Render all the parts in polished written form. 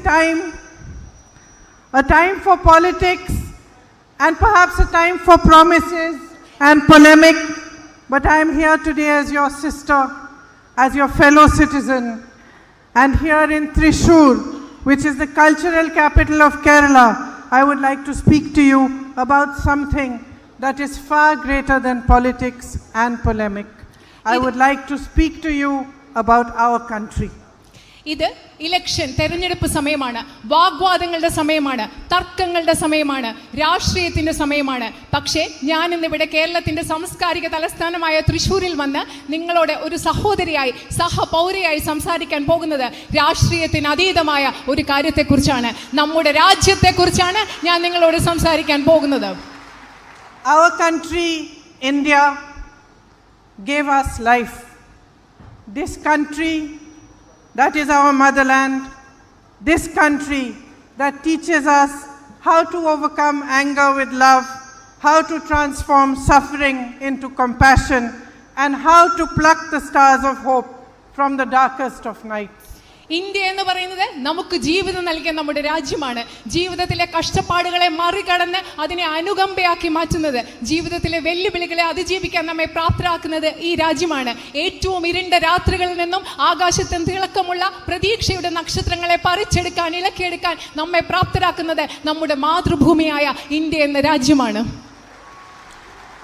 a time for politics, and perhaps a time for promises and polemic, but I am here today as your sister, as your fellow citizen, and here in Thrissur, which is the cultural capital of Kerala, I would like to speak to you about something that is far greater than politics and polemic. I would like to speak to you about our country. ഇത് election തെരഞ്ഞെടുപ്പ് സമയമാണ്, വാഗ്വാദങ്ങളുടെ സമയമാണ്, തർക്കങ്ങളുടെ സമയമാണ്, രാഷ്ട്രീയത്തിന്റെ സമയമാണ്. പക്ഷേ ഞാൻ ഇന്നിവിടെ കേരളത്തിന്റെ സാംസ്കാരിക തലസ്ഥാനമായ തൃശ്ശൂരിൽ വന്ന് നിങ്ങളോട് ഒരു സഹോദരിയായി സഹപൗരയായി സംസാരിക്കാൻ പോകുന്നത് രാഷ്ട്രീയത്തിന് അതീതമായ ഒരു കാര്യത്തെക്കുറിച്ചാണ്, നമ്മുടെ രാജ്യത്തെക്കുറിച്ചാണ് ഞാൻ നിങ്ങളോട് സംസാരിക്കാൻ പോകുന്നത്. Our country, India, gave us life. This country that is our motherland, this country that teaches us how to overcome anger with love, how to transform suffering into compassion, and how to pluck the stars of hope from the darkest of nights. India എന്ന് പറയുന്നത് നമുക്ക് ജീവിതം നൽകിയ നമ്മുടെ രാജ്യമാണ്. ജീവിതത്തിലെ കഷ്ടപ്പാടുകളെ മറികടന്ന് അതിനെ അനുകമ്പയാക്കി മാറ്റുന്നത്, ജീവിതത്തിലെ വെല്ലുവിളികളെ അതിജീവിക്കാൻ നമ്മെ പ്രാപ്തരാക്കുന്നത് ഈ രാജ്യമാണ്. ഏറ്റവും ഇരുണ്ട രാത്രികളിൽ നിന്നും ആകാശത്തിന് തിളക്കമുള്ള പ്രതീക്ഷയുടെ നക്ഷത്രങ്ങളെ പറിച്ചെടുക്കാൻ, ഇളക്കിയെടുക്കാൻ നമ്മെ പ്രാപ്തരാക്കുന്നത് നമ്മുടെ മാതൃഭൂമിയായ ഇന്ത്യ എന്ന രാജ്യമാണ്.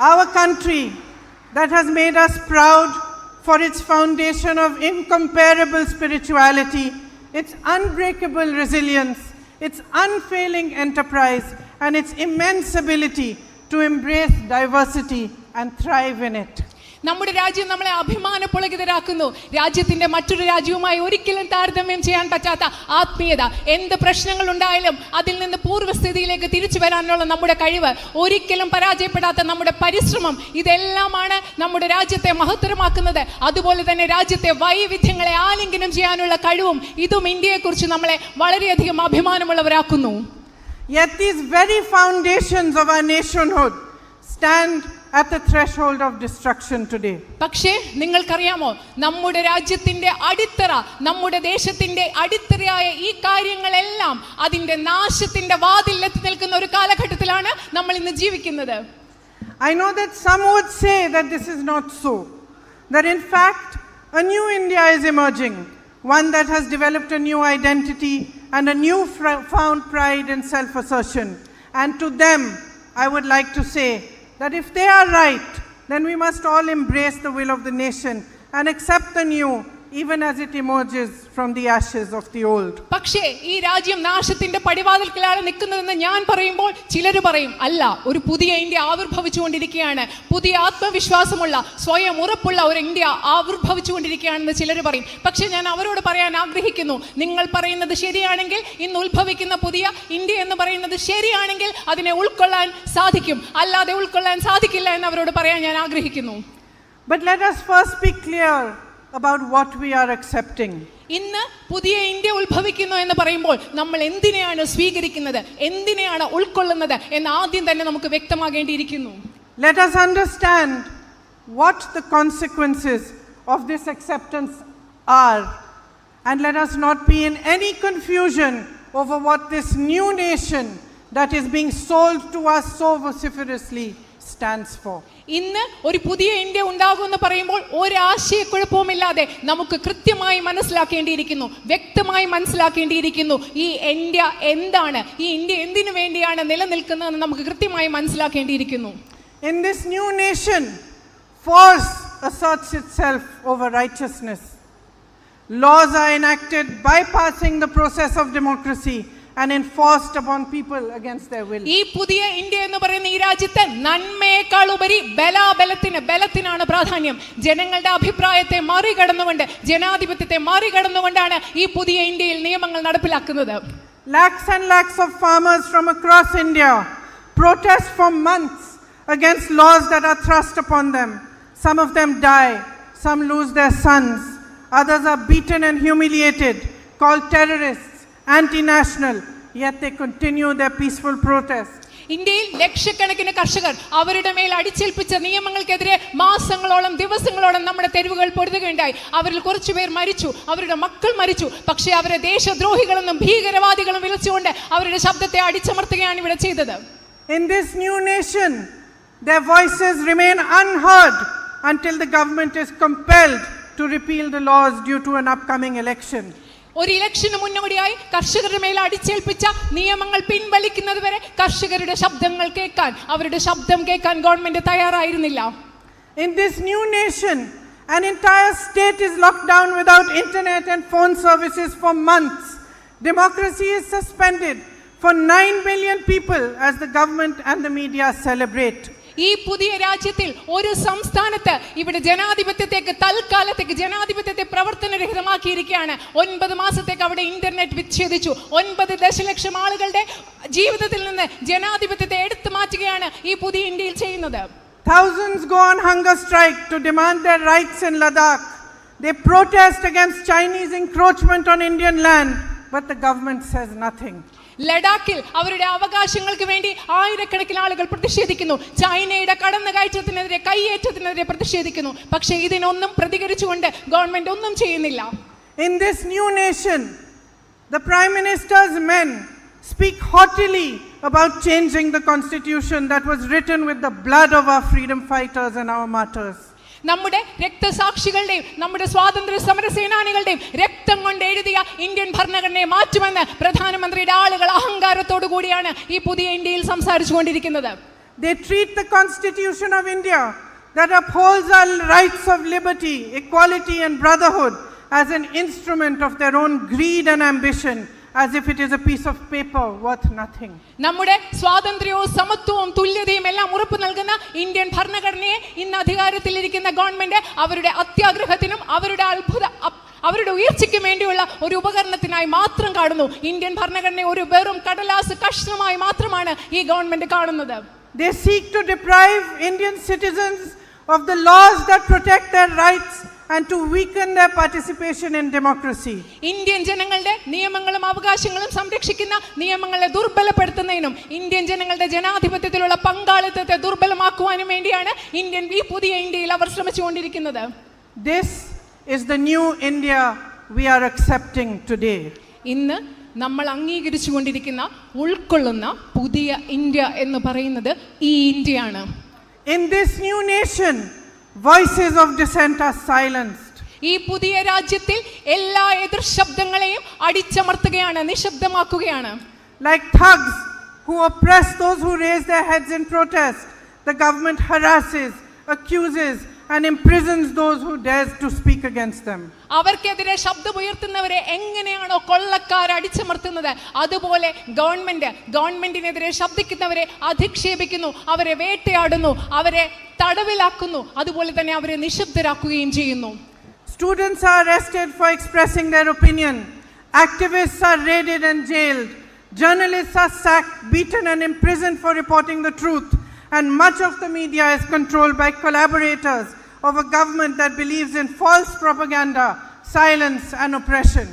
Our country that has made us proud for its foundation of incomparable spirituality, its unbreakable resilience, its unfailing enterprise, and its immense ability to embrace diversity and thrive in it. നമ്മുടെ രാജ്യം നമ്മളെ അഭിമാനപുളകിതരാക്കുന്നു. രാജ്യത്തിന്റെ മറ്റൊരു രാജ്യവുമായി ഒരിക്കലും താരതമ്യം ചെയ്യാൻ പറ്റാത്ത ആത്മീയത, എന്ത് പ്രശ്നങ്ങൾ ഉണ്ടായാലും അതിൽ നിന്ന് പൂർവ്വസ്ഥിതിയിലേക്ക് തിരിച്ചു വരാനുള്ള നമ്മുടെ കഴിവ്, ഒരിക്കലും പരാജയപ്പെടാത്ത നമ്മുടെ പരിശ്രമം, ഇതെല്ലാമാണ് നമ്മുടെ രാജ്യത്തെ മഹത്തരമാക്കുന്നത്. അതുപോലെ തന്നെ രാജ്യത്തെ വൈവിധ്യങ്ങളെ ആലിംഗനം ചെയ്യാനുള്ള കഴിവും ഇതും ഇന്ത്യയെക്കുറിച്ച് നമ്മളെ വളരെയധികം അഭിമാനമുള്ളവരാക്കുന്നു. Yet these very foundations of our nationhood stand at the threshold of destruction today. പക്ഷേ നിങ്ങൾക്കറിയാമോ, നമ്മുടെ രാജ്യത്തിന്റെ അടിത്തറ, നമ്മുടെ ദേശത്തിന്റെ അടിത്തറയായ ഈ കാര്യങ്ങളെല്ലാം അതിന്റെ നാശത്തിന്റെ വാതിലിൽ എത്തി നിൽക്കുന്ന ഒരു കാലഘട്ടത്തിലാണ് നമ്മൾ ഇന്ന് ജീവിക്കുന്നത്. I know that some would say that this is not so, that in fact a new India is emerging, one that has developed a new identity and a new found pride and self-assertion. And to them I would like to say that if they are right, then we must all embrace the will of the nation and accept the new, even as it emerges from the ashes of the old. പക്ഷേ ഈ രാജ്യം നാശത്തിന്റെ പടിവാതിൽക്കലാണ് നിൽക്കുന്നതെന്ന് ഞാൻ പറയുമ്പോൾ ചിലർ പറയും, അല്ല, ഒരു പുതിയ ഇന്ത്യ ആവിർഭവിച്ചുകൊണ്ടിരിക്കുകയാണ്, പുതിയ ആത്മവിശ്വാസമുള്ള സ്വയം ഉറപ്പുള്ള ഒരു ഇന്ത്യ ആവിർഭവിച്ചുകൊണ്ടിരിക്കുകയാണെന്ന് ചിലർ പറയും. പക്ഷേ ഞാൻ അവരോട് പറയാൻ ആഗ്രഹിക്കുന്നു, നിങ്ങൾ പറയുന്നത് ശരിയാണെങ്കിൽ, ഇന്ന് ഉത്ഭവിക്കുന്ന പുതിയ ഇന്ത്യ എന്ന് പറയുന്നത് ശരിയാണെങ്കിൽ അതിനെ ഉൾക്കൊള്ളാൻ സാധിക്കും, അല്ലാതെ ഉൾക്കൊള്ളാൻ സാധിക്കില്ല എന്ന് അവരോട് പറയാൻ ഞാൻ ആഗ്രഹിക്കുന്നു. But let us first be clear about what we are accepting. ഇന്ന് പുതിയ ഇന്ത്യ ഉത്ഭവിക്കുന്നു എന്ന് പറയുമ്പോൾ നമ്മൾ എന്തിനെയാണ് സ്വീകരിക്കുന്നത്, എന്തിനെയാണ് ഉൾക്കൊള്ളുന്നത് എന്ന് ആദ്യം തന്നെ നമുക്ക് വ്യക്തമാകേണ്ടിയിരിക്കുന്നു. Let us understand what the consequences of this acceptance are, and let us not be in any confusion over what this new nation that is being sold to us so vociferously stands for. ഇന്ന് ഒരു പുതിയ India ഉണ്ടാകുമെന്ന് പറയുമ്പോൾ ഒരാശയക്കുഴപ്പവുമില്ലാതെ നമുക്ക് കൃത്യമായി മനസ്സിലാക്കേണ്ടിയിരിക്കുന്നു, വ്യക്തമായി മനസ്സിലാക്കേണ്ടിയിരിക്കുന്നു ഈ India എന്താണ്, ഈ ഇന്ത്യ എന്തിനു വേണ്ടിയാണ് നിലനിൽക്കുന്നതെന്ന് നമുക്ക് കൃത്യമായി മനസ്സിലാക്കേണ്ടിയിരിക്കുന്നു. In this new nation, force asserts itself over righteousness. Laws are enacted bypassing the process of democracy and enforced upon people against their will. ഈ പുതിയ ഇന്ത്യ എന്ന് പറയുന്ന ഈ രാജ്യത്തെ നന്മയേക്കാൾ ഉപരി ബലത്തിനാണ് പ്രാധാന്യം. ജനങ്ങളുടെ അഭിപ്രായത്തെ മറികടന്നുകൊണ്ട്, ജനാധിപത്യത്തെ മറികടന്നുകൊണ്ടാണ് ഈ പുതിയ ഇന്ത്യയിൽ നിയമങ്ങൾ നടപ്പിലാക്കുന്നത്. Lakhs and lakhs of farmers from across India protest for months against laws that are thrust upon them. Some of them die, some lose their sons, others are beaten and humiliated, called terrorists, anti-national, yet they continue their peaceful protest. ഇന്ത്യയിൽ ലക്ഷക്കണക്കിന് കർഷകർ അവരുടെ മേൽ അടിച്ചേൽപ്പിച്ച നിയമങ്ങൾക്കെതിരെ മാസങ്ങളോളം ദിവസങ്ങളോളം നമ്മുടെ തെരുവുകൾ പൊരുതുകയുണ്ടായി. അവരിൽ കുറച്ചുപേർ മരിച്ചു, അവരുടെ മക്കൾ മരിച്ചു. പക്ഷേ അവരെ ദേശദ്രോഹികളെന്നും ഭീകരവാദികളും വിളിച്ചുകൊണ്ട് അവരുടെ ശബ്ദത്തെ അടിച്ചമർത്തുകയാണ് ഇവിടെ ചെയ്തത്. In this new nation, their voices remain unheard until the government is compelled to repeal the laws due to an upcoming election. ഒരു ഇലക്ഷന് മുന്നോടിയായി കർഷകരുടെ മേൽ അടിച്ചേൽപ്പിച്ച നിയമങ്ങൾ പിൻവലിക്കുന്നത് വരെ കർഷകരുടെ ശബ്ദങ്ങൾ കേൾക്കാൻ, അവരുടെ ശബ്ദം കേൾക്കാൻ ഗവൺമെന്റ് തയ്യാറായിരുന്നില്ല. In this new nation, an entire state is locked down without internet and phone services for months. Democracy is suspended for 9 million people as the government and the media celebrate. ഈ പുതിയ രാജ്യത്തിൽ ഒരു സംസ്ഥാനത്ത് ഇവിടെ ജനാധിപത്യത്തേക്ക് തൽക്കാലത്തേക്ക് ജനാധിപത്യത്തെ പ്രവർത്തനരഹിതമാക്കിയിരിക്കുകയാണ്. 9 മാസത്തേക്ക് അവിടെ ഇന്റർനെറ്റ് വിച്ഛേദിച്ചു. 9 ദശലക്ഷം ആളുകളുടെ ജീവിതത്തിൽ നിന്ന് ജനാധിപത്യത്തെ എടുത്തു മാറ്റുകയാണ് ഈ പുതിയ ഇന്ത്യയിൽ ചെയ്യുന്നത്. Thousands go on hunger strike to demand their rights in Ladakh. They protest against Chinese encroachment on Indian land, but the government says nothing. ലഡാക്കിൽ അവരുടെ അവകാശങ്ങൾക്ക് വേണ്ടി ആയിരക്കണക്കിന് ആളുകൾ പ്രതിഷേധിക്കുന്നു. ചൈനയുടെ കടന്നുകയറ്റത്തിനെതിരെ, കൈയേറ്റത്തിനെതിരെ പ്രതിഷേധിക്കുന്നു. പക്ഷേ ഇതിനൊന്നും പ്രതികരിച്ചുകൊണ്ട് ഗവൺമെന്റ് ഒന്നും ചെയ്യുന്നില്ല. In this new nation, the Prime Minister's men speak haughtily about changing the constitution that was written with the blood of our freedom fighters and our martyrs. നമ്മുടെ രക്തസാക്ഷികളുടെയും നമ്മുടെ സ്വാതന്ത്ര്യ സമര സേനാനികളുടെയും രക്തം കൊണ്ട് എഴുതിയ ഇന്ത്യൻ ഭരണഘടനയെ മാറ്റുമെന്ന് പ്രധാനമന്ത്രിയുടെ ആളുകൾ അഹങ്കാരത്തോടു കൂടിയാണ് ഈ പുതിയ ഇന്ത്യയിൽ സംസാരിച്ചു കൊണ്ടിരിക്കുന്നത്. They treat the Constitution of India that upholds our rights of liberty, equality and brotherhood as an instrument of their own greed and ambition, as if it is a piece of paper worth nothing. നമ്മുടെ സ്വാതന്ത്ര്യവും സമത്വവും തുല്യതയും എല്ലാം ഉറപ്പു നൽകുന്ന Indian ഭരണഘടനയെ ഇന്ന് അധികാരത്തിലിരിക്കുന്ന government അവരുടെ അത്യാഗ്രഹത്തിനും അവരുടെ ഉയർച്ചയ്ക്കും വേണ്ടിയുള്ള ഒരു ഉപകരണത്തിനായി മാത്രം കാണുന്നു. ഇന്ത്യൻ ഭരണഘടനയെ ഒരു വെറും കടലാസ് കഷ്ണമായി മാത്രമാണ് ഈ ഗവൺമെന്റ് കാണുന്നത്. They seek to deprive Indian citizens of the laws that protect their rights and to weaken their participation in democracy. Indian ജനങ്ങളുടെ നിയമങ്ങളും അവകാശങ്ങളും സംരക്ഷിക്കുന്ന നിയമങ്ങളെ ദുർബലപ്പെടുത്തുന്നതിനും ഇന്ത്യൻ ജനങ്ങളുടെ ജനാധിപത്യത്തിലുള്ള പങ്കാളിത്തത്തെ ദുർബലമാക്കുവാനും വേണ്ടിയാണ് ഈ പുതിയ ഇന്ത്യയിൽ അവർ ശ്രമിച്ചുകൊണ്ടിരിക്കുന്നത്. This is the new India we are accepting today. ഇന്ന് നമ്മൾ അംഗീകരിച്ചുകൊണ്ടിരിക്കുന്ന, ഉൾക്കൊള്ളുന്ന പുതിയ ഇന്ത്യ എന്ന് പറയുന്നത് ഈ ഇന്ത്യയാണ്. In this new nation, voices of dissent are silenced. ഈ പുതിയ രാജ്യത്തിൽ എല്ലാ എതിർ ശബ്ദങ്ങളെയും അടിച്ചമർത്തുകയാണ്, നിശബ്ദമാക്കുകയാണ്. Like thugs who oppress those who raise their heads in protest, the government harasses, accuses and imprisons those who dares to speak against them. അവർക്കെതിരെ ശബ്ദമുയർത്തുന്നവരെ എങ്ങനെയാണോ കൊള്ളക്കാർ അടിച്ചമർത്തുന്നത്, അതുപോലെ ഗവൺമെന്റിനെതിരെ ശബ്ദിക്കുന്നവരെ അധിക്ഷേപിക്കുന്നു, അവരെ വേട്ടയാടുന്നു, അവരെ തടവിലാക്കുന്നു, അതുപോലെ തന്നെ അവരെ നിശബ്ദരാക്കുകയും ചെയ്യുന്നു. Students are arrested for expressing their opinion. Activists are raided and jailed. Journalists are sacked, beaten and imprisoned for reporting the truth. And much of the media is controlled by collaborators of a government that believes in false propaganda, silence and oppression.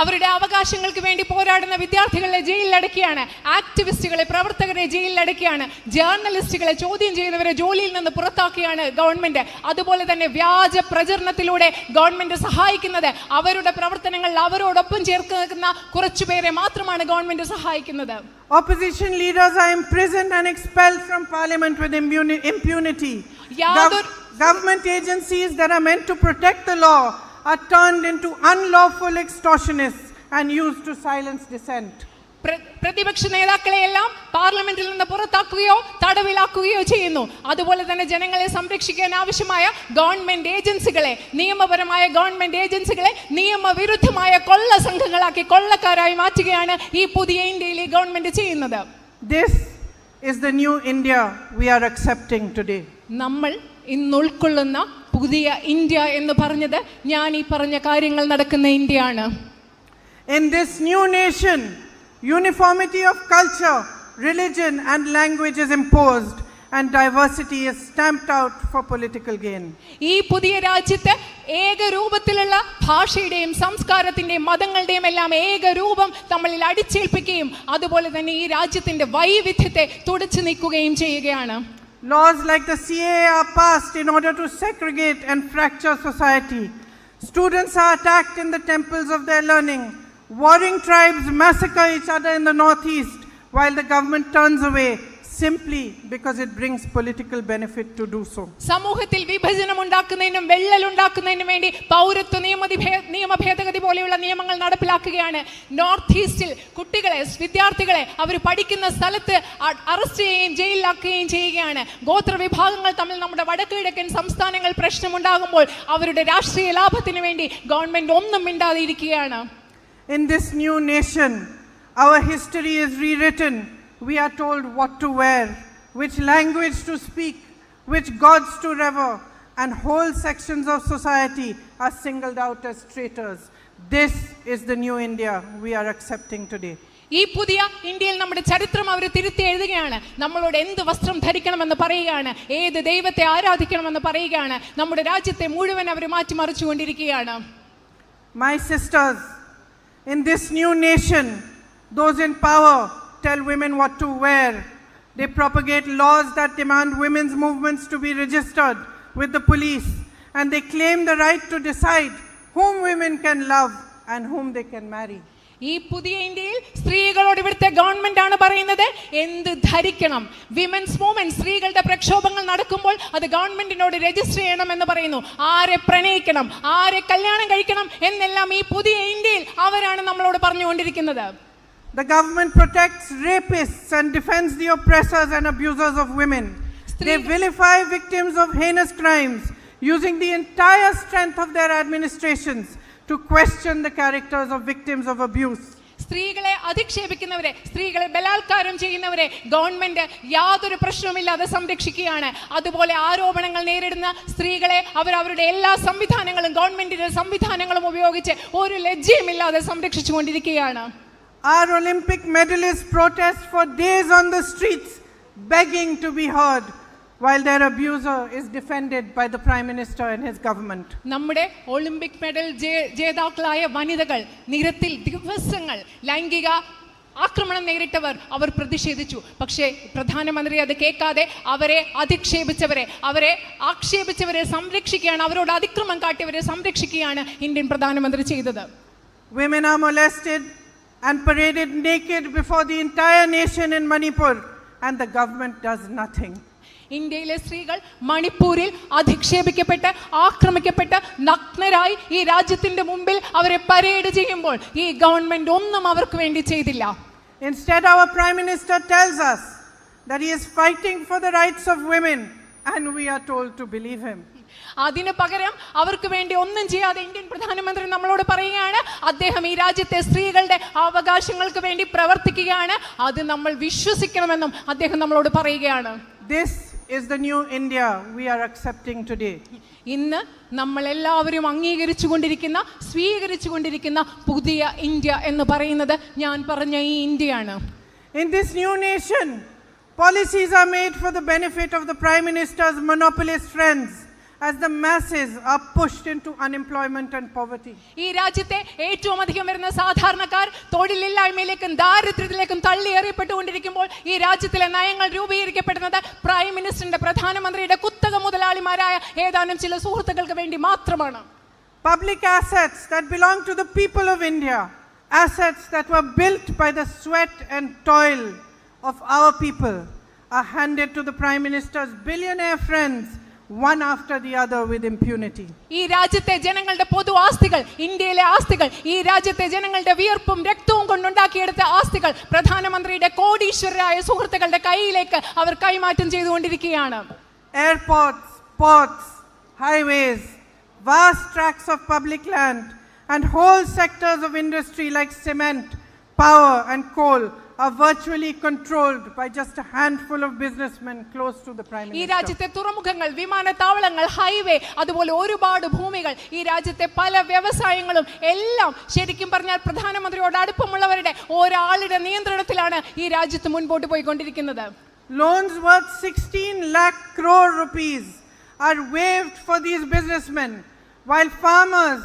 അവരുടെ അവകാശങ്ങൾക്ക് വേണ്ടി പോരാടുന്ന വിദ്യാർത്ഥികളെ ജയിലിലടക്കുകയാണ്, ആക്ടിവിസ്റ്റുകളെ, പ്രവർത്തകരെ ജയിലിലടക്കുകയാണ്, ജേർണലിസ്റ്റുകളെ ചോദ്യം ചെയ്യുന്നവരെ ജോലിയിൽ നിന്ന് പുറത്താക്കുകയാണ് ഗവൺമെന്റ്. അതുപോലെ തന്നെ വ്യാജ പ്രചരണത്തിലൂടെ ഗവൺമെന്റ് സഹായിക്കുന്നത്, അവരുടെ പ്രവർത്തനങ്ങളിൽ അവരോടൊപ്പം ചേർക്കുന്ന കുറച്ചുപേരെ മാത്രമാണ് ഗവൺമെന്റ് സഹായിക്കുന്നത്. Opposition leaders are imprisoned and expelled from parliament with impunity. Government agencies that are meant to protect the law are turned into unlawful extortionists and used to silence dissent. പ്രതിപക്ഷ നേതാക്കളെയെല്ലാം പാർലമെന്റിൽ നിന്ന് പുറത്താക്കുകയോ തടവിലാക്കുകയോ ചെയ്യുന്നു. അതുപോലെ തന്നെ ജനങ്ങളെ സംരക്ഷിക്കാൻ ആവശ്യമായ ഗവൺമെന്റ് ഏജൻസികളെ, നിയമപരമായ ഗവൺമെന്റ് ഏജൻസികളെ നിയമവിരുദ്ധമായ കൊള്ള സംഘങ്ങളാക്കി കൊള്ളക്കാരായി മാറ്റുകയാണ് ഈ പുതിയ ഇന്ത്യയിലെ ഗവൺമെന്റ് ചെയ്യുന്നത്. This is the new India we are accepting today. നമ്മൾ ഇന്ന് ഉൾക്കൊള്ളുന്ന പുതിയ ഇന്ത്യ എന്ന് പറഞ്ഞത് ഞാൻ ഈ പറഞ്ഞ കാര്യങ്ങൾ നടക്കുന്ന ഇന്ത്യയാണ്. In this new nation, uniformity of culture, religion and language is imposed and diversity is stamped out for political gain. ഈ പുതിയ രാജ്യത്ത് ഏകരൂപത്തിലുള്ള ഭാഷയുടെയും സംസ്കാരത്തിന്റെയും മതങ്ങളുടെയും എല്ലാം ഏകരൂപം നമ്മളിൽ അടിച്ചേൽപ്പിക്കുകയും അതുപോലെ തന്നെ ഈ രാജ്യത്തിന്റെ വൈവിധ്യത്തെ തുടച്ചു നീക്കുകയും ചെയ്യുകയാണ്. Laws like the CAA are passed in order to segregate and fracture society. Students are attacked in the temples of their learning. Warring tribes massacre each other in the northeast while the government turns away simply because it brings political benefit to do so. സമൂഹത്തിൽ വിഭജനം ഉണ്ടാക്കുന്നതിനും വെള്ളൽ ഉണ്ടാക്കുന്നതിനും വേണ്ടി പൗരത്വ നിയമ ഭേദഗതി പോലെയുള്ള നിയമങ്ങൾ നടപ്പിലാക്കുകയാണ്. North ഈസ്റ്റിൽ കുട്ടികളെ, വിദ്യാർത്ഥികളെ അവർ പഠിക്കുന്ന സ്ഥലത്ത് അറസ്റ്റ് ചെയ്യുകയും ജയിലിലാക്കുകയും ചെയ്യുകയാണ്. ഗോത്ര വിഭാഗങ്ങൾ തമ്മിൽ നമ്മുടെ വടക്ക് കിഴക്കൻ സംസ്ഥാനങ്ങൾ പ്രശ്നമുണ്ടാകുമ്പോൾ അവരുടെ രാഷ്ട്രീയ ലാഭത്തിന് വേണ്ടി ഗവൺമെന്റ് ഒന്നും മിണ്ടാതെ ഇരിക്കുകയാണ്. In this new nation, our history is rewritten. We are told what to wear, which language to speak, which gods to revere, and whole sections of society are singled out as traitors. This is the new India we are accepting today. ഈ പുതിയ ഇന്ത്യയിൽ നമ്മുടെ ചരിത്രം അവർ തിരുത്തി എഴുതുകയാണ്. നമ്മളോട് എന്ത് വസ്ത്രം ധരിക്കണമെന്ന് പറയുകയാണ്, ഏത് ദൈവത്തെ ആരാധിക്കണമെന്ന് പറയുകയാണ്. നമ്മുടെ രാജ്യത്തെ മുഴുവൻ അവർ മാറ്റിമറിച്ചുകൊണ്ടിരിക്കുകയാണ്. My sisters, in this new nation, those in power tell women what to wear. They propagate laws that demand women's movements to be registered with the police, and they claim the right to decide whom women can love and whom they can marry. ഈ പുതിയ ഇന്ത്യയിൽ സ്ത്രീകളോട് ഇവിടുത്തെ government ആണ് പറയുന്നത് എന്ത് ധരിക്കണം. Women's movement, സ്ത്രീകളുടെ പ്രക്ഷോഭങ്ങൾ നടക്കുമ്പോൾ അത് ഗവൺമെന്റിനോട് രജിസ്റ്റർ ചെയ്യണം എന്ന് പറയുന്നു. ആരെ പ്രണയിക്കണം, ആരെ കല്യാണം കഴിക്കണം എന്നെല്ലാം ഈ പുതിയ ഇന്ത്യയിൽ അവരാണ് നമ്മളോട് പറഞ്ഞുകൊണ്ടിരിക്കുന്നത്. The government protects rapists and defends the oppressors and abusers of women. They vilify victims of heinous crimes, using the entire strength of their administrations to question the characters of victims of abuse. സ്ത്രീകളെ അധിക്ഷേപിക്കുന്നവരെ, സ്ത്രീകളെ ബലാത്കാരം ചെയ്യുന്നവരെ government യാതൊരു പ്രശ്നവുമില്ലാതെ സംരക്ഷിക്കുകയാണ്. അതുപോലെ ആരോപണങ്ങൾ നേരിടുന്ന സ്ത്രീകളെ അവരുടെ എല്ലാ സംവിധാനങ്ങളും, ഗവൺമെന്റിന്റെ സംവിധാനങ്ങളും ഉപയോഗിച്ച് ഒരു ലജ്ജയുമില്ലാതെ സംരക്ഷിച്ചുകൊണ്ടിരിക്കുകയാണ്. Our Olympic medalists protest for days on the streets, begging to be heard, while their abuser is defended by the Prime Minister and his government. നമ്മുടെ ഒളിമ്പിക് മെഡൽ ജേതാക്കളായ വനിതകൾ നിരത്തിൽ ദിവസങ്ങൾ ലൈംഗിക ആക്രമണം നേരിട്ടവർ അവർ പ്രതിഷേധിച്ചു. പക്ഷേ പ്രധാനമന്ത്രി അത് കേൾക്കാതെ അവരെ ആക്ഷേപിച്ചവരെ സംരക്ഷിക്കുകയാണ്, അവരോട് അതിക്രമം കാട്ടിയവരെ സംരക്ഷിക്കുകയാണ് ഇന്ത്യൻ പ്രധാനമന്ത്രി ചെയ്തത്. Women are molested and paraded naked before the entire nation in Manipur, and the government does nothing. ഇന്ത്യയിലെ സ്ത്രീകൾ മണിപ്പൂരിൽ അധിക്ഷേപിക്കപ്പെട്ട് ആക്രമിക്കപ്പെട്ട് നഗ്നരായി ഈ രാജ്യത്തിന്റെ മുമ്പിൽ അവരെ പരേഡ് ചെയ്യുമ്പോൾ ഈ ഗവൺമെന്റ് ഒന്നും അവർക്ക് വേണ്ടി ചെയ്തില്ല. Instead, our Prime Minister tells us that he is fighting for the rights of women, and we are told to believe him. അതിനു പകരം അവർക്ക് വേണ്ടി ഒന്നും ചെയ്യാതെ ഇന്ത്യൻ പ്രധാനമന്ത്രി നമ്മളോട് പറയുകയാണ് അദ്ദേഹം ഈ രാജ്യത്തെ സ്ത്രീകളുടെ അവകാശങ്ങൾക്ക് വേണ്ടി പ്രവർത്തിക്കുകയാണ്, അത് നമ്മൾ വിശ്വസിക്കണമെന്നും അദ്ദേഹം നമ്മളോട് പറയുകയാണ്. This is the new India we are accepting today. ഇന്ന് നമ്മൾ എല്ലാവരും അംഗീകരിച്ചുകൊണ്ടിരിക്കുന്ന, സ്വീകരിച്ചുകൊണ്ടിരിക്കുന്ന പുതിയ ഇന്ത്യ എന്ന് പറയുന്നത് ഞാൻ പറഞ്ഞ ഈ ഇന്ത്യയാണ്. In this new nation, policies are made for the benefit of the Prime Minister's monopolist friends, as the masses are pushed into unemployment and poverty. ഈ രാജ്യത്തെ ഏറ്റവും അധികം വരുന്ന സാധാരണക്കാർ തൊഴിലില്ലായ്മയിലേക്കും ദാരിദ്ര്യത്തിലേക്കും തള്ളിയെറിയപ്പെട്ടുകൊണ്ടിരിക്കുമ്പോൾ ഈ രാജ്യത്തിലെ നയങ്ങൾ രൂപീകരിക്കപ്പെടുന്നത് പ്രൈം മിനിസ്റ്ററിന്റെ, പ്രധാനമന്ത്രിയുടെ കുത്തക മുതലാളിമാരായ ഏതാനും ചില സുഹൃത്തുക്കൾക്ക് വേണ്ടി മാത്രമാണ്. Public assets that belong to the people of India, assets that were built by the sweat and toil of our people, are handed to the Prime Minister's billionaire friends, one after the other, with impunity. ഈ രാജ്യത്തെ ജനങ്ങളുടെ പൊതു ആസ്തികൾ, ഇന്ത്യയിലെ ആസ്തികൾ, ഈ രാജ്യത്തെ ജനങ്ങളുടെ വിയർപ്പും രക്തവും കൊണ്ടുണ്ടാക്കിയെടുത്ത ആസ്തികൾ പ്രധാനമന്ത്രിയുടെ കോടീശ്വരരായ സുഹൃത്തുക്കളുടെ കയ്യിലേക്ക് അവർ കൈമാറ്റം ചെയ്തുകൊണ്ടിരിക്കുകയാണ്. Airports, ports, highways, vast tracts of public land, and whole sectors of industry like cement, power, and coal are virtually controlled by just a handful of businessmen close to the Prime Minister. ഈ രാജ്യത്തെ തുറമുഖങ്ങൾ, വിമാനത്താവളങ്ങൾ, highway, അതുപോലെ ഒരുപാട് ഭൂമികൾ, ഈ രാജ്യത്തെ പല വ്യവസായങ്ങളും എല്ലാം ശരിക്കും പറഞ്ഞാൽ പ്രധാനമന്ത്രിയോട് അടുപ്പമുള്ളവരുടെ ഒരാളുടെ നിയന്ത്രണത്തിലാണ് ഈ രാജ്യത്ത് മുൻപോട്ട് പോയിക്കൊണ്ടിരിക്കുന്നത്. loans worth 16 lakh crore rupees are waived for these businessmen, while farmers,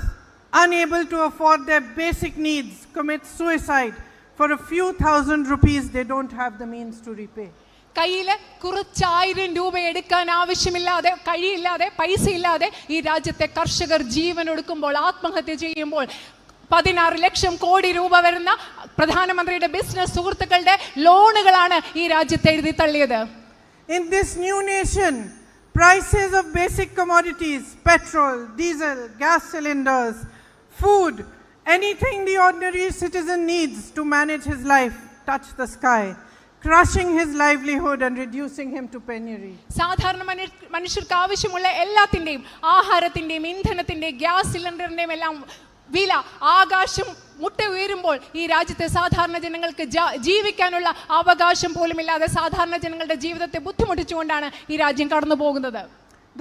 unable to afford their basic needs, commit suicide for a few thousand rupees they don't have the means to repay. കയ്യില് കുറച്ച് 1000 രൂപ എടുക്കാൻ ആവശ്യമില്ലാതെ കഴിയില്ലാതെ പൈസ ഇല്ലാതെ ഈ രാജ്യത്തെ കർഷകർ ജീവൻ ഒടുക്കുമ്പോൾ, ആത്മഹത്യ ചെയ്യുമ്പോൾ 16 ലക്ഷം കോടി രൂപ വരുന്ന പ്രധാനമന്ത്രിയുടെ ബിസിനസ് സുഹൃത്തുക്കളുടെ ലോണുകളാണ് ഈ രാജ്യത്തെ എഴുതി തള്ളിയത്. In this new nation, prices of basic commodities, petrol, diesel, gas cylinders, food, anything the ordinary citizen needs to manage his life, touch the sky, crushing his livelihood and reducing him to penury. സാധാരണ മനുഷ്യർക്ക് ആവശ്യമുള്ള എല്ലാത്തിന്റെയും, ആഹാരത്തിന്റെയും, ഇന്ധനത്തിന്റെയും, gas സിലിണ്ടറിന്റെയും എല്ലാം വില ആകാശം മുട്ട ഉയരുമ്പോൾ ഈ രാജ്യത്തെ സാധാരണ ജനങ്ങൾക്ക് ജീവിക്കാനുള്ള അവകാശം പോലുമില്ലാതെ സാധാരണ ജനങ്ങളുടെ ജീവിതത്തെ ബുദ്ധിമുട്ടിച്ചുകൊണ്ടാണ് ഈ രാജ്യം കടന്നു പോകുന്നത്.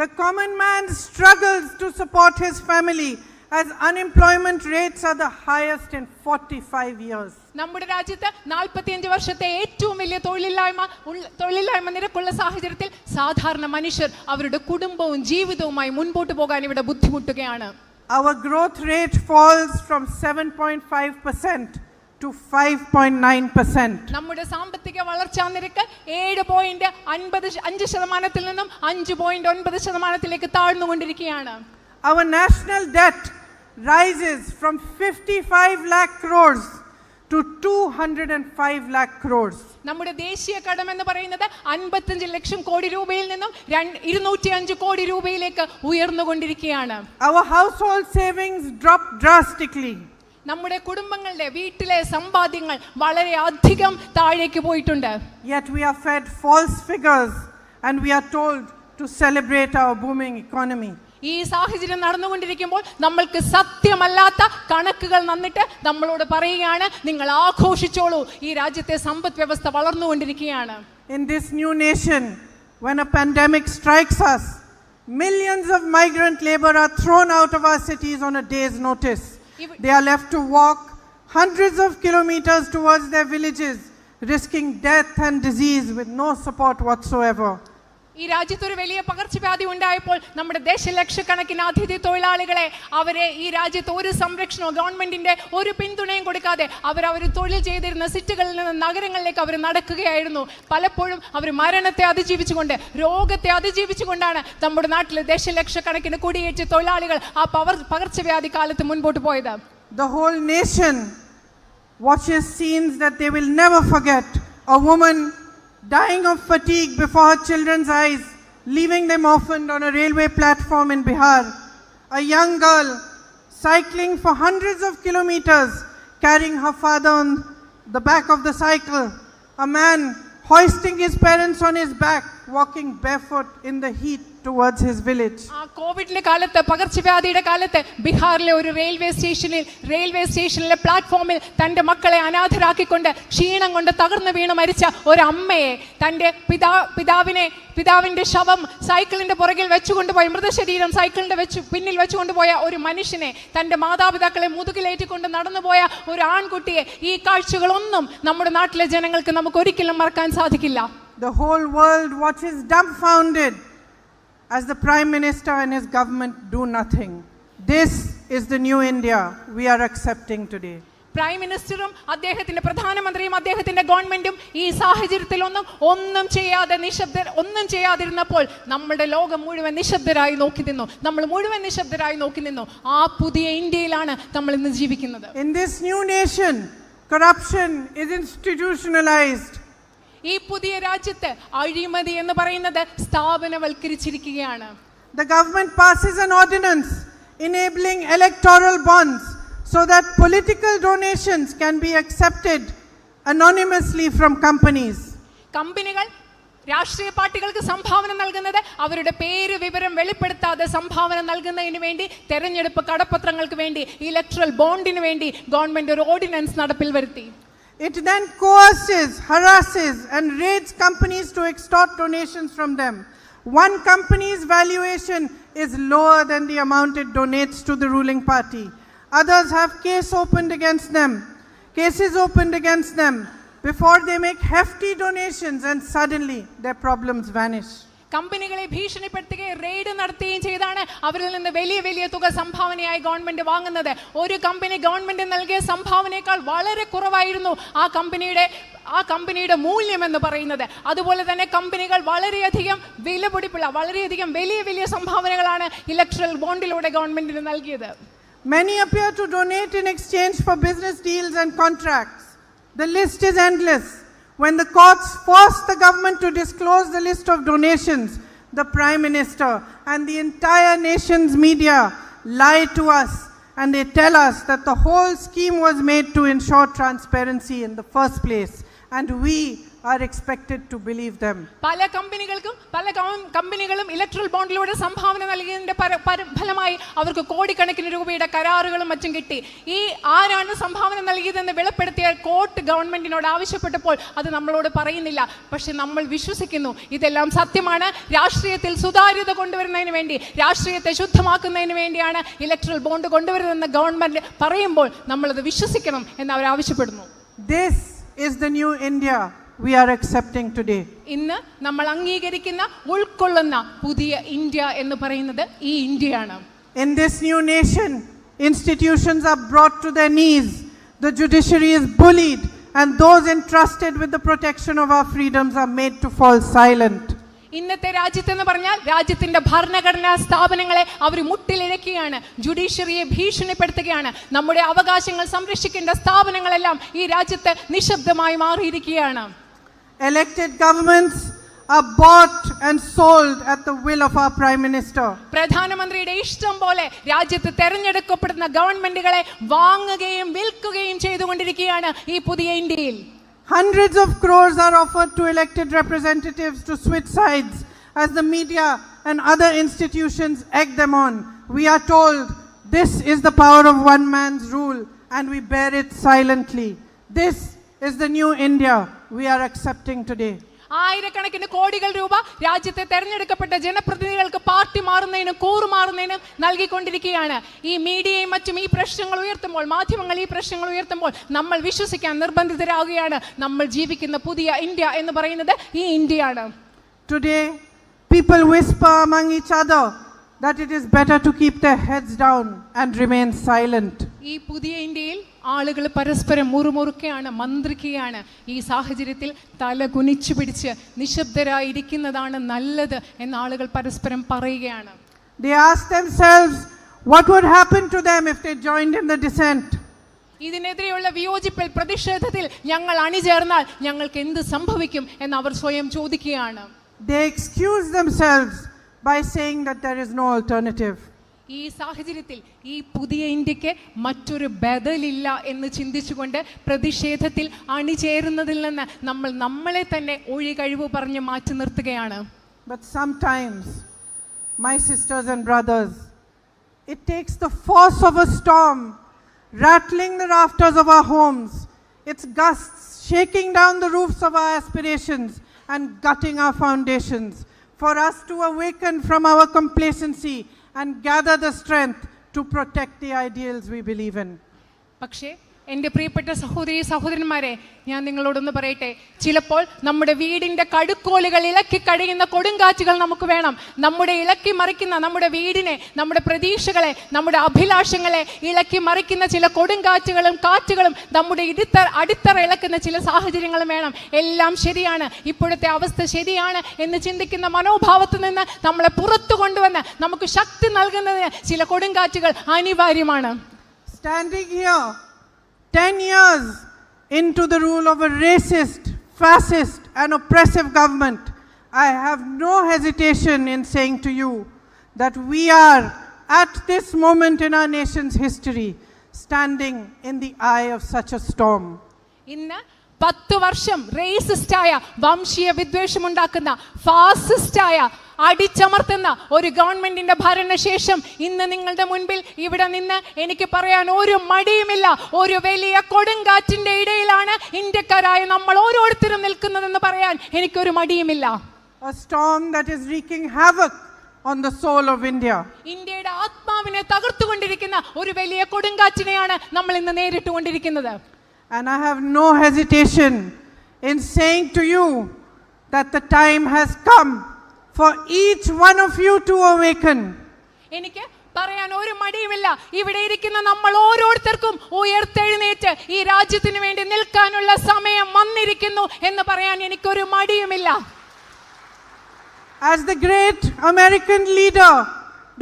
The common man struggles to support his family as unemployment rates are the highest in 45 years. നമ്മുടെ രാജ്യത്ത് 45 വർഷത്തെ ഏറ്റവും വലിയ തൊഴിലില്ലായ്മ നിരക്കുള്ള സാഹചര്യത്തിൽ സാധാരണ മനുഷ്യർ അവരുടെ കുടുംബവും ജീവിതവുമായി മുൻപോട്ട് പോകാൻ ഇവിടെ ബുദ്ധിമുട്ടുകയാണ്. Our growth rate falls from 7.5% to 5.9%. നമ്മുടെ സാമ്പത്തിക വളർച്ചാ നിരക്ക് 7.5% നിന്നും 5.9% താഴ്ന്നുകൊണ്ടിരിക്കുകയാണ്. Our national debt rises from 55 lakh crores to 205 lakh crores. നമ്മുടെ ദേശീയ കടം എന്ന് പറയുന്നത് 55 ലക്ഷം കോടി രൂപയിൽ നിന്നും 205 കോടി രൂപയിലേക്ക് ഉയർന്നുകൊണ്ടിരിക്കുകയാണ്. Our household savings drop drastically. നമ്മുടെ കുടുംബങ്ങളുടെ വീട്ടിലെ സമ്പാദ്യങ്ങൾ വളരെ അധികം താഴേക്ക് പോയിട്ടുണ്ട്. Yet we are fed false figures and we are told to celebrate our booming economy. ഈ സാഹചര്യം നടന്നുകൊണ്ടിരിക്കുമ്പോൾ നമ്മൾക്ക് സത്യമല്ലാത്ത കണക്കുകൾ തന്നിട്ട് നമ്മളോട് പറയുകയാണ്, നിങ്ങൾ ആഘോഷിച്ചോളൂ, ഈ രാജ്യത്തെ സമ്പദ് വ്യവസ്ഥ വളർന്നുകൊണ്ടിരിക്കുകയാണ്. In this new nation, when a pandemic strikes us, millions of migrant labor are thrown out of our cities on a day's notice. They are left to walk hundreds of kilometers towards their villages, risking death and disease with no support whatsoever. ഈ രാജ്യത്തൊരു വലിയ പകർച്ചവ്യാധി ഉണ്ടായപ്പോൾ നമ്മുടെ ദശലക്ഷക്കണക്കിന് അതിഥി തൊഴിലാളികളെ അവരെ ഈ രാജ്യത്ത് ഒരു സംരക്ഷണവും ഗവൺമെന്റിന്റെ ഒരു പിന്തുണയും കൊടുക്കാതെ അവർ തൊഴിൽ ചെയ്തിരുന്ന സിറ്റികളിൽ നിന്ന് നഗരങ്ങളിലേക്ക് അവർ നടക്കുകയായിരുന്നു. പലപ്പോഴും അവർ മരണത്തെ അതിജീവിച്ചുകൊണ്ട്, രോഗത്തെ അതിജീവിച്ചുകൊണ്ടാണ് നമ്മുടെ നാട്ടിലെ ദശലക്ഷക്കണക്കിന് കുടിയേറ്റ തൊഴിലാളികൾ ആ പകർച്ചവ്യാധി കാലത്ത് മുൻപോട്ട് പോയത്. The whole nation watches scenes that they will never forget. A woman dying of fatigue before her children's eyes, leaving them orphaned on a railway platform in Bihar. A young girl cycling for hundreds of kilometers, carrying her father on the back of the cycle. A man hoisting his parents on his back, walking barefoot in the heat towards his village. ആ കോവിഡിന്റെ കാലത്ത്, പകർച്ചവ്യാധിയുടെ കാലത്ത് ബീഹാറിലെ ഒരു railway സ്റ്റേഷനിലെ പ്ലാറ്റ്ഫോമിൽ തന്റെ മക്കളെ അനാഥരാക്കിക്കൊണ്ട് ക്ഷീണം കൊണ്ട് തകർന്നു വീണ് മരിച്ച ഒരു അമ്മയെ, തന്റെ പിതാവിന്റെ ശവം സൈക്കിളിന്റെ പുറകിൽ വെച്ചുകൊണ്ടുപോയ, മൃതശരീരം സൈക്കിളിന്റെ പിന്നിൽ വെച്ചുകൊണ്ടുപോയ ഒരു മനുഷ്യനെ, തന്റെ മാതാപിതാക്കളെ മുതുകിലേറ്റിക്കൊണ്ട് നടന്നുപോയ ഒരു ആൺകുട്ടിയെ, ഈ കാഴ്ചകളൊന്നും നമ്മുടെ നാട്ടിലെ ജനങ്ങൾക്ക് നമുക്ക് ഒരിക്കലും മറക്കാൻ സാധിക്കില്ല. The whole world watches dumbfounded as the Prime Minister and his government do nothing. This is the new India we are accepting today. Prime മിനിസ്റ്ററും അദ്ദേഹത്തിന്റെ പ്രധാനമന്ത്രിയും അദ്ദേഹത്തിന്റെ ഗവൺമെന്റും ഈ സാഹചര്യത്തിൽ ഒന്നും ചെയ്യാതിരുന്നപ്പോൾ നമ്മുടെ ലോകം മുഴുവൻ നിശബ്ദരായി നോക്കി നിന്നു. നമ്മൾ മുഴുവൻ നിശബ്ദരായി നോക്കി നിന്നു. ആ പുതിയ ഇന്ത്യയിലാണ് നമ്മൾ ഇന്ന് ജീവിക്കുന്നത്. In this new nation, corruption is institutionalized. ഈ പുതിയ രാജ്യത്ത് അഴിമതി എന്ന് പറയുന്നത് സ്ഥാപനവൽക്കരിച്ചിരിക്കുകയാണ്. The government passes an ordinance enabling electoral bonds so that political donations can be accepted anonymously from companies. കമ്പനികൾ രാഷ്ട്രീയ പാർട്ടികൾക്ക് സംഭാവന നൽകുന്നത് അവരുടെ പേര് വിവരം വെളിപ്പെടുത്താതെ സംഭാവന നൽകുന്നതിന് വേണ്ടി, തെരഞ്ഞെടുപ്പ് കടപ്പത്രങ്ങൾക്ക് വേണ്ടി, ഇലക്ട്രൽ ബോണ്ടിന് വേണ്ടി ഗവൺമെന്റ് ഒരു ഓർഡിനൻസ് നടപ്പിൽ വരുത്തി. It then coerces, harasses and raids companies to extort donations from them. One company's valuation is lower than the amount it donates to the ruling party. Others have cases opened against them before they make hefty donations and suddenly their problems vanish. കമ്പനികളെ ഭീഷണിപ്പെടുത്തുകയും raid നടത്തുകയും ചെയ്താണ് അവരിൽ നിന്ന് വലിയ വലിയ തുക സംഭാവനയായി ഗവൺമെന്റ് വാങ്ങുന്നത്. ഒരു കമ്പനി ഗവൺമെന്റ് നൽകിയ സംഭാവനയേക്കാൾ വളരെ കുറവായിരുന്നു ആ കമ്പനിയുടെ മൂല്യം എന്ന് പറയുന്നത്. അതുപോലെ തന്നെ കമ്പനികൾ വളരെയധികം വിലപിടിപ്പുള്ള വളരെയധികം വലിയ വലിയ സംഭാവനകളാണ് ഇലക്ട്രൽ ബോണ്ടിലൂടെ ഗവൺമെന്റിന് നൽകിയത്. Many appear to donate in exchange for business deals and contracts. The list is endless. When the courts force the government to disclose the list of donations, the Prime Minister and the entire nation's media lie to us, and they tell us that the whole scheme was made to ensure transparency in the first place, and we are expected to believe them. പല കമ്പനികളും electoral ബോണ്ടിലൂടെ സംഭാവന നൽകിയതിന്റെ ഫലമായി അവർക്ക് കോടിക്കണക്കിന് രൂപയുടെ കരാറുകളും മറ്റും കിട്ടി. ഈ ആരാണ് സംഭാവന നൽകിയതെന്ന് വെളിപ്പെടുത്തിയ കോർട്ട് ഗവൺമെന്റിനോട് ആവശ്യപ്പെട്ടപ്പോൾ അത് നമ്മളോട് പറയുന്നില്ല. പക്ഷെ നമ്മൾ വിശ്വസിക്കുന്നു ഇതെല്ലാം സത്യമാണ്. രാഷ്ട്രീയത്തിൽ സുതാര്യത കൊണ്ടുവരുന്നതിന് വേണ്ടി, രാഷ്ട്രീയത്തെ ശുദ്ധമാക്കുന്നതിന് വേണ്ടിയാണ് ഇലക്ട്രൽ ബോണ്ട് കൊണ്ടുവരുന്നതെന്ന് ഗവൺമെന്റ് പറയുമ്പോൾ നമ്മളത് വിശ്വസിക്കണം എന്ന് അവർ ആവശ്യപ്പെടുന്നു. This is the new India we are accepting today. ഇന്ന് നമ്മൾ അംഗീകരിക്കുന്ന ഉൾക്കൊള്ളുന്ന പുതിയ ഇന്ത്യ എന്ന് പറയുന്നത് ഈ ഇന്ത്യയാണ്. In this new nation, institutions are brought to their knees, the judiciary is bullied, and those entrusted with the protection of our freedoms are made to fall silent. ഇന്നത്തെ രാജ്യത്തെന്ന് പറഞ്ഞാൽ രാജ്യത്തിന്റെ ഭരണഘടനാ സ്ഥാപനങ്ങളെ അവർ മുട്ടിലിഴക്കുകയാണ്, ജുഡീഷ്യറിയെ ഭീഷണിപ്പെടുത്തുകയാണ്. നമ്മുടെ അവകാശങ്ങൾ സംരക്ഷിക്കേണ്ട സ്ഥാപനങ്ങളെല്ലാം ഈ രാജ്യത്ത് നിശബ്ദമായി മാറിയിരിക്കുകയാണ്. Elected governments are bought and sold at the will of our Prime Minister. പ്രധാനമന്ത്രിയുടെ ഇഷ്ടം പോലെ രാജ്യത്ത് തെരഞ്ഞെടുക്കപ്പെടുന്ന ഗവൺമെന്റുകളെ വാങ്ങുകയും വിൽക്കുകയും ചെയ്തുകൊണ്ടിരിക്കുകയാണ് ഈ പുതിയ ഇന്ത്യയിൽ. Hundreds of crores are offered to elected representatives to switch sides as the media and other institutions egg them on. We are told this is the power of one man's rule and we bear it silently. This is the new India we are accepting today. ആയിരക്കണക്കിന് കോടികൾ രൂപ രാജ്യത്തെ തെരഞ്ഞെടുക്കപ്പെട്ട ജനപ്രതിനിധികൾക്ക് party മാറുന്നതിനും കൂറുമാറുന്നതിനും നൽകിക്കൊണ്ടിരിക്കുകയാണ്. ഈ മീഡിയയും മറ്റും ഈ പ്രശ്നങ്ങൾ ഉയർത്തുമ്പോൾ, മാധ്യമങ്ങൾ ഈ പ്രശ്നങ്ങൾ ഉയർത്തുമ്പോൾ നമ്മൾ വിശ്വസിക്കാൻ നിർബന്ധിതരാകുകയാണ്. നമ്മൾ ജീവിക്കുന്ന പുതിയ ഇന്ത്യ എന്ന് പറയുന്നത് ഈ ഇന്ത്യയാണ്. Today people whisper among each other that it is better to keep their heads down and remain silent. ഈ പുതിയ ഇന്ത്യയിൽ ആളുകൾ പരസ്പരം മുറുമുറുക്കുകയാണ്, മന്ത്രിക്കുകയാണ്. ഈ സാഹചര്യത്തിൽ തല കുനിച്ചു പിടിച്ച് നിശബ്ദരായിരിക്കുന്നതാണ് നല്ലത് എന്ന് ആളുകൾ പരസ്പരം പറയുകയാണ്. They ask themselves what would happen to them if they joined in the dissent. ഇതിനെതിരെയുള്ള വിയോജിപ്പിൽ, പ്രതിഷേധത്തിൽ ഞങ്ങൾ അണിചേർന്നാൽ ഞങ്ങൾക്ക് എന്ത് സംഭവിക്കും എന്ന് അവർ സ്വയം ചോദിക്കുകയാണ്. They excuse themselves by saying that there is no alternative. ഈ സാഹചര്യത്തിൽ ഈ പുതിയ ഇന്ത്യക്ക് മറ്റൊരു ബദലില്ല എന്ന് ചിന്തിച്ചുകൊണ്ട് പ്രതിഷേധത്തിൽ അണിചേരുന്നതിൽ നിന്ന് നമ്മൾ നമ്മളെ തന്നെ ഒഴികഴിവ് പറഞ്ഞ് മാറ്റി നിർത്തുകയാണ്. But sometimes, my sisters and brothers, it takes the force of a storm rattling the rafters of our homes, its gusts shaking down the roofs of our aspirations and gutting our foundations, for us to awaken from our complacency and gather the strength to protect the ideals we believe in. പക്ഷേ എൻ്റെ പ്രിയപ്പെട്ട സഹോദരി സഹോദരന്മാരെ, ഞാൻ നിങ്ങളോടൊന്ന് പറയട്ടെ, ചിലപ്പോൾ നമ്മുടെ വീടിൻ്റെ കടുക്കോലുകൾ ഇളക്കി കഴിയുന്ന കൊടുങ്കാറ്റുകൾ നമുക്ക് വേണം. നമ്മുടെ ഇളക്കി മറിക്കുന്ന നമ്മുടെ വീടിനെ, നമ്മുടെ പ്രതീക്ഷകളെ, നമ്മുടെ അഭിലാഷങ്ങളെ ഇളക്കി മറിക്കുന്ന ചില കൊടുങ്കാറ്റുകളും കാറ്റുകളും നമ്മുടെ അടിത്തറ ഇളക്കുന്ന ചില സാഹചര്യങ്ങളും വേണം. എല്ലാം ശരിയാണ്, ഇപ്പോഴത്തെ അവസ്ഥ ശരിയാണ് എന്ന് ചിന്തിക്കുന്ന മനോഭാവത്തിൽ നിന്ന് നമ്മളെ പുറത്തു കൊണ്ടുവന്ന് നമുക്ക് ശക്തി നൽകുന്നതിന് ചില കൊടുങ്കാറ്റുകൾ അനിവാര്യമാണ്. Standing here 10 years into the rule of a racist, fascist and oppressive government, I have no hesitation in saying to you that we are at this moment in our nation's history standing in the eye of such a storm. ഇന്ന് 10 വർഷം റേസിസ്റ്റായ, വംശീയ വിദ്വേഷമുണ്ടാക്കുന്ന, ഫാസിസ്റ്റായ, അടിച്ചമർത്തുന്ന ഒരു ഗവൺമെന്റിന്റെ ഭരണശേഷം ഇന്ന് നിങ്ങളുടെ മുൻപിൽ ഇവിടെ നിന്ന് എനിക്ക് പറയാൻ ഒരു മടിയുമില്ല. ഒരു വലിയ കൊടുങ്കാറ്റിന്റെ ഇടയിലാണ് ഇന്ത്യക്കാരായ നമ്മൾ ഓരോരുത്തരും നിൽക്കുന്നതെന്ന് പറയാൻ എനിക്കൊരു മടിയുമില്ല. A storm that is wreaking havoc on the soul of India. ഇന്ത്യയുടെ ആത്മാവിനെ തകർത്തുകൊണ്ടിരിക്കുന്ന ഒരു വലിയ കൊടുങ്കാറ്റിനെയാണ് നമ്മൾ ഇന്ന് നേരിട്ടുകൊണ്ടിരിക്കുന്നത്. And I have no hesitation in saying to you that the time has come for each one of you to awaken. എനിക്ക് പറയാൻ ഒരു മടിയുമില്ല. ഇവിടെ ഇരിക്കുന്ന നമ്മൾ ഓരോരുത്തർക്കും ഉയർത്തെഴുന്നേറ്റ് ഈ രാജ്യത്തിന് വേണ്ടി നിൽക്കാനുള്ള സമയം വന്നിരിക്കുന്നു എന്ന് പറയാൻ എനിക്കൊരു മടിയുമില്ല. As the great American leader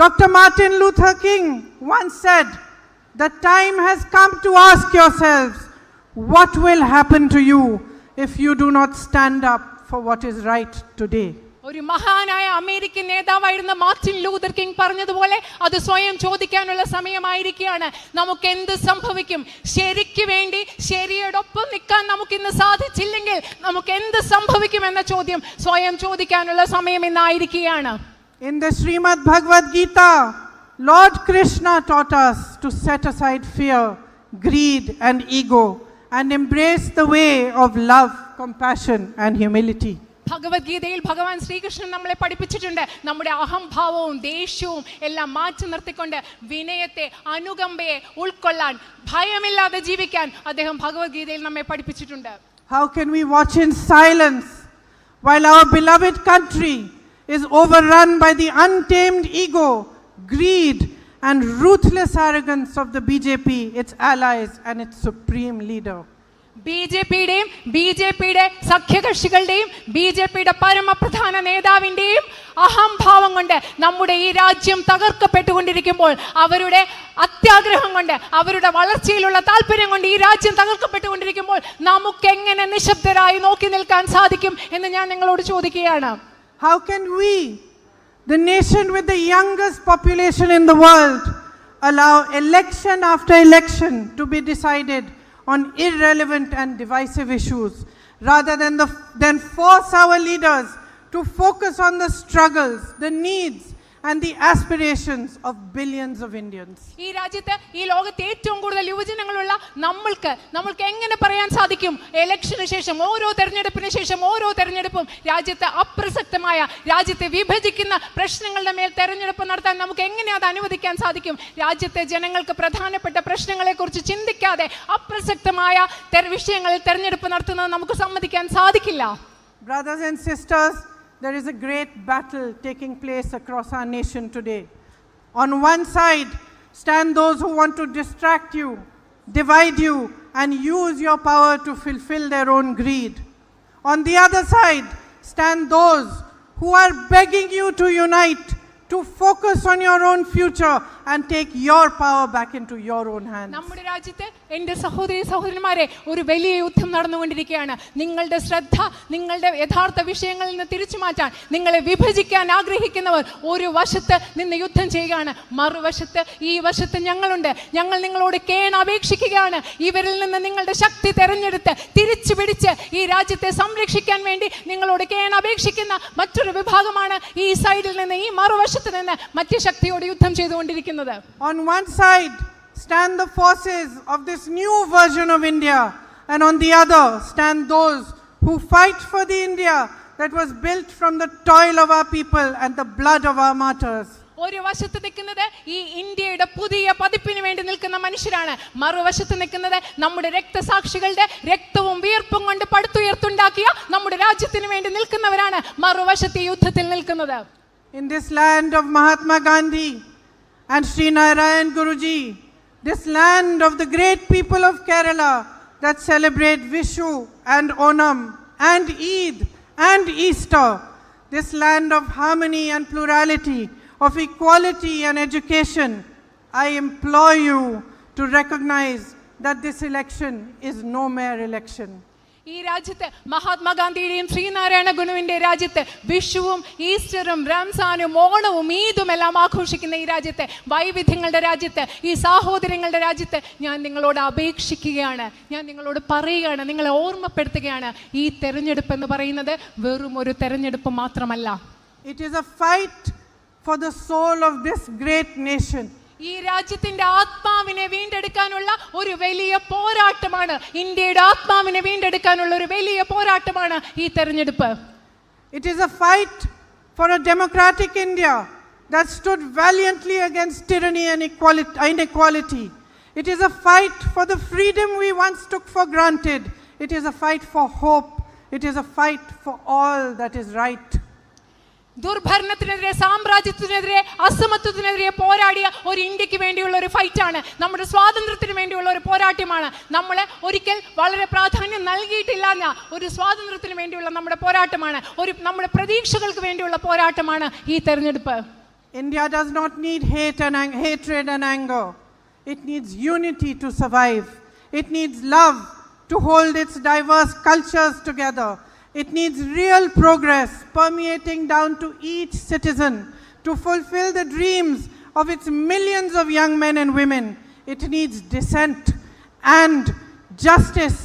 Dr. Martin Luther King once said, the time has come to ask yourselves, what will happen to you if you do not stand up for what is right today? ഒരു മഹാനായ American നേതാവായിരുന്ന Martin Luther king പറഞ്ഞതുപോലെ അത് സ്വയം ചോദിക്കാനുള്ള സമയമായിരിക്കുകയാണ്. നമുക്ക് എന്ത് സംഭവിക്കും? ശരിക്ക് വേണ്ടി ശരിയോടൊപ്പം നിൽക്കാൻ നമുക്ക് ഇന്ന് സാധിച്ചില്ലെങ്കിൽ നമുക്ക് എന്ത് സംഭവിക്കും എന്ന ചോദ്യം സ്വയം ചോദിക്കാനുള്ള സമയം ഇന്നായിരിക്കുകയാണ്. In the Srimad Bhagavad Gita, Lord Krishna taught us to set aside fear, greed and ego and embrace the way of love, compassion and humility. ഭഗവത്ഗീതയിൽ ഭഗവാൻ ശ്രീകൃഷ്ണൻ നമ്മളെ പഠിപ്പിച്ചിട്ടുണ്ട്. നമ്മുടെ അഹംഭാവവും ദേഷ്യവും എല്ലാം മാറ്റി നിർത്തിക്കൊണ്ട് വിനയത്തെ, അനുകമ്പയെ ഉൾക്കൊള്ളാൻ, ഭയമില്ലാതെ ജീവിക്കാൻ അദ്ദേഹം ഭഗവത്ഗീതയിൽ നമ്മെ പഠിപ്പിച്ചിട്ടുണ്ട്. How can we watch in silence while our beloved country is overrun by the untamed ego, greed and ruthless arrogance of the BJP, its allies and its supreme leader? ബിജെപിയുടെയും ബിജെപിയുടെ സഖ്യകക്ഷികളുടെയും ബിജെപിയുടെ പരമപ്രധാന നേതാവിന്റെയും അഹംഭാവം കൊണ്ട് നമ്മുടെ ഈ രാജ്യം തകർക്കപ്പെട്ടുകൊണ്ടിരിക്കുമ്പോൾ, അവരുടെ അത്യാഗ്രഹം കൊണ്ട്, അവരുടെ വളർച്ചയിലുള്ള താല്പര്യം കൊണ്ട് ഈ രാജ്യം തകർക്കപ്പെട്ടുകൊണ്ടിരിക്കുമ്പോൾ നമുക്ക് എങ്ങനെ നിശബ്ദരായി നോക്കി നിൽക്കാൻ സാധിക്കും എന്ന് ഞാൻ നിങ്ങളോട് ചോദിക്കുകയാണ്. How can we, the nation with the youngest population in the world, allow election after election to be decided on irrelevant and divisive issues rather than force our leaders to focus on the struggles, the needs and the aspirations of billions of Indians? ഈ രാജ്യത്ത്, ഈ ലോകത്തെ ഏറ്റവും കൂടുതൽ യുവജനങ്ങളുള്ള നമ്മൾക്ക് എങ്ങനെ പറയാൻ സാധിക്കും ഇലക്ഷന് ശേഷം, ഓരോ തെരഞ്ഞെടുപ്പിന് ശേഷം ഓരോ തെരഞ്ഞെടുപ്പും രാജ്യത്ത് അപ്രസക്തമായ, രാജ്യത്തെ വിഭജിക്കുന്ന പ്രശ്നങ്ങളുടെ മേൽ തെരഞ്ഞെടുപ്പ് നടത്താൻ നമുക്ക് എങ്ങനെ അത് അനുവദിക്കാൻ സാധിക്കും? രാജ്യത്തെ ജനങ്ങൾക്ക് പ്രധാനപ്പെട്ട പ്രശ്നങ്ങളെ കുറിച്ച് ചിന്തിക്കാതെ അപ്രസക്തമായ വിഷയങ്ങളിൽ തെരഞ്ഞെടുപ്പ് നടത്തുന്നത് നമുക്ക് സമ്മതിക്കാൻ സാധിക്കില്ല. Brothers and sisters, there is a great battle taking place across our nation today. On one side stand those who want to distract you, divide you and use your power to fulfill their own greed. On the other side stand those who are begging you to unite, to focus on your own future and take your power back into your own hands. നമ്മുടെ രാജ്യത്ത് എൻ്റെ സഹോദരി സഹോദരന്മാരെ ഒരു വലിയ യുദ്ധം നടന്നുകൊണ്ടിരിക്കുകയാണ്. നിങ്ങളുടെ ശ്രദ്ധ നിങ്ങളുടെ യഥാർത്ഥ വിഷയങ്ങളിൽ നിന്ന് തിരിച്ചു മാറ്റാൻ, നിങ്ങളെ വിഭജിക്കാൻ ആഗ്രഹിക്കുന്നവർ ഒരു വശത്ത് നിന്ന് യുദ്ധം ചെയ്യുകയാണ്. മറുവശത്ത്, ഈ വശത്ത് ഞങ്ങളുണ്ട്. ഞങ്ങൾ നിങ്ങളോട് കേണപേക്ഷിക്കുകയാണ്. ഇവരിൽ നിന്ന് നിങ്ങളുടെ ശക്തി തെരഞ്ഞെടുത്ത് തിരിച്ചു പിടിച്ച് ഈ രാജ്യത്തെ സംരക്ഷിക്കാൻ വേണ്ടി നിങ്ങളോട് കേണപേക്ഷിക്കുന്ന മറ്റൊരു വിഭാഗമാണ് ഈ സൈഡിൽ നിന്ന്, ഈ മറുവശത്ത് നിന്ന് മറ്റു ശക്തിയോട് യുദ്ധം ചെയ്തുകൊണ്ടിരിക്കുന്നത്. On one side stand the forces of this new version of India, and on the other stand those who fight for the India that was built from the toil of our people and the blood of our martyrs. ഒരു വശത്ത് നിൽക്കുന്നത് ഈ ഇന്ത്യയുടെ പുതിയ പതിപ്പിന് വേണ്ടി നിൽക്കുന്ന മനുഷ്യരാണ്. മറുവശത്ത് നിൽക്കുന്നത് നമ്മുടെ രക്തസാക്ഷികളുടെ രക്തവും വിയർപ്പും കൊണ്ട് പടുത്തുയർത്തുണ്ടാക്കിയ നമ്മുടെ രാജ്യത്തിന് വേണ്ടി നിൽക്കുന്നവരാണ് മറുവശത്ത് ഈ യുദ്ധത്തിൽ നിൽക്കുന്നത്. In this land of Mahatma Gandhi and Sri Narayan Guruji, this land of the great people of Kerala that celebrate Vishu and Onam and Eid and Easter, this land of harmony and plurality, of equality and education, I implore you to recognize that this election is no mere election. ഈ രാജ്യത്ത് മഹാത്മാഗാന്ധിയുടെയും ശ്രീനാരായണ ഗുരുവിന്റെ രാജ്യത്ത് വിഷുവും ഈസ്റ്ററും റംസാനും ഓണവും ഈദും എല്ലാം ആഘോഷിക്കുന്ന ഈ രാജ്യത്ത്, വൈവിധ്യങ്ങളുടെ രാജ്യത്ത്, ഈ സാഹോദര്യങ്ങളുടെ രാജ്യത്ത് ഞാൻ നിങ്ങളോട് അപേക്ഷിക്കുകയാണ്, ഞാൻ നിങ്ങളോട് പറയുകയാണ്, നിങ്ങളെ ഓർമ്മപ്പെടുത്തുകയാണ്. ഈ തെരഞ്ഞെടുപ്പ് എന്ന് പറയുന്നത് വെറും ഒരു തെരഞ്ഞെടുപ്പ് മാത്രമല്ല. It is a fight for the soul of this great nation. ഈ രാജ്യത്തിന്റെ ആത്മാവിനെ വീണ്ടെടുക്കാനുള്ള ഒരു വലിയ പോരാട്ടമാണ്, ഇന്ത്യയുടെ ആത്മാവിനെ വീണ്ടെടുക്കാനുള്ള ഒരു വലിയ പോരാട്ടമാണ് ഈ തെരഞ്ഞെടുപ്പ്. It is a fight for a democratic India that stood valiantly against tyranny and inequality. It is a fight for the freedom we once took for granted. It is a fight for hope It is a fight for all that is right. ദുർഭരണത്തിനെതിരെ, സാമ്രാജ്യത്തിനെതിരെ, അസമത്വത്തിനെതിരെ പോരാടിയ ഒരു ഇന്ത്യക്ക് വേണ്ടിയുള്ള ഒരു ഫൈറ്റാണ്. നമ്മുടെ സ്വാതന്ത്ര്യത്തിന് വേണ്ടിയുള്ള ഒരു പോരാട്ടമാണ്. നമ്മൾ ഒരിക്കൽ വളരെ പ്രാധാന്യം നൽകിയിട്ടില്ലാഞ്ഞ ഒരു സ്വാതന്ത്ര്യത്തിന് വേണ്ടിയുള്ള നമ്മുടെ പോരാട്ടമാണ്. നമ്മുടെ പ്രതീക്ഷകൾക്ക് വേണ്ടിയുള്ള പോരാട്ടമാണ് ഈ തെരഞ്ഞെടുപ്പ്. India does not need hatred and anger. It needs unity to survive. It needs love to hold its diverse cultures together. It needs real progress permeating down to each citizen to fulfill the dreams of its millions of young men and women. It needs dissent and justice